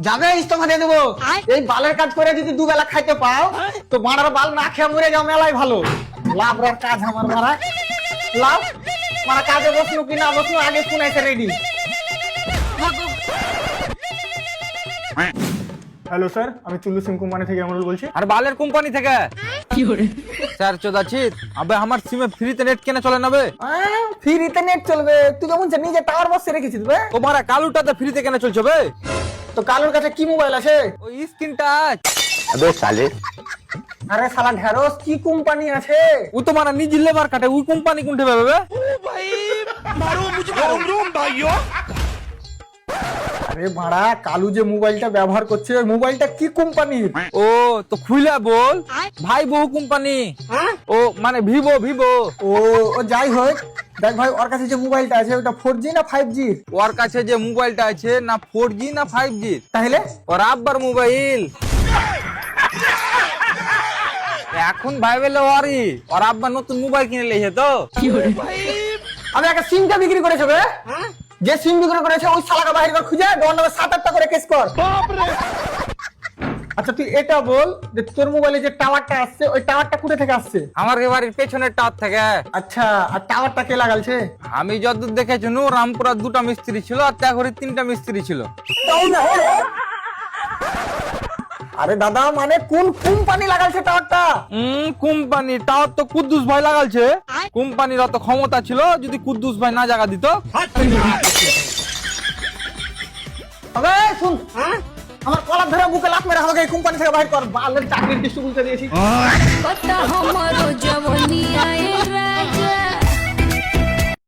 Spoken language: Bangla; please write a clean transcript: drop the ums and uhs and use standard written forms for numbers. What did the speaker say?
যাবে ইস্তফা দিয়ে দেবো। এই বালের কাজ করে যদি দুবেলা খাইতে পাও তো মারার বাল না খেয়ে মরে যাও, মেলাই ভালো। লাভ রে কাজ আমার মারা লাভ মারা কাজে বসলো কি না বসলো আগে শুনাইছে রেডি। হ্যালো স্যার, আমি চুল্লু সিম কোম্পানি থেকে আমরুল বলছি। আর বালের কোম্পানি থেকে স্যার চোদাচ্ছিস আবে আমার সিমে ফ্রিতে নেট কেন চলে না বে? ফ্রিতে নেট চলবে? তুই যেমন নিজে টাওয়ার বসে রেখেছিস বে। তোমার কালুটাতে ফ্রিতে কেন চলছে বে? তো কালুর কাছে কি মোবাইল আছে? ওই স্ক্রিন টাচ। আরে শালা ঢেরস কি কোম্পানি আছে? ও তোমার নিজে লেবার কাটে, ওই কোম্পানি কোনটা পাবে বে? আরে ভাড়া কালু যে মোবাইলটা ব্যবহার করছে ওই মোবাইলটা কি কোম্পানির? ও তো খুইলা বল ভাই বহু কোম্পানি। ও মানে ভিভো ভিভো। ও ও যাই হোক, দেখ ভাই ওর কাছে যে মোবাইলটা আছে ওটা 4G না 5G? ওর কাছে যে মোবাইলটা আছে না 4G না 5G, তাহলে ওর আব্বার মোবাইল। এখন ভাই বলে ওর আব্বা নতুন মোবাইল কিনে লেছে তো। আমি একটা সিমটা বিক্রি করেছে বে। যে সিম বিক্রি করেছে ওই শালাকে বাইরে কর, খুঁজে দোকান নামে 7-8টা করে কেস কর। আচ্ছা তুই এটা বল যে তোর মোবাইলে যে টাওয়ারটা আসছে ওই টাওয়ারটা কোথা থেকে আসছে? আমার বাড়ির পেছনের টাওয়ার থেকে। আচ্ছা, আর টাওয়ারটা কে লাগালছে? আমি যতদূর দেখেছি রামপুরা 2টা মিস্ত্রি ছিল আর ত্যাগরে 3টা মিস্ত্রি ছিল। আরে দাদা মানে কোন কোম্পানি লাগালছে টাওয়ারটা? কোম্পানি টাওয়ার তো কুদ্দুস ভাই লাগালছে। কোম্পানির অত ক্ষমতা ছিল যদি কুদ্দুস ভাই না জায়গা দিত। আবে শুন, আমার কলার ধরে বুকে লাত মেরে আমাকে এই কোম্পানি থেকে বাইর কর। বালের চাকরির ডিস্ট্রিবিউটর দিয়েছি। पता हमारो जवनिया ए राजा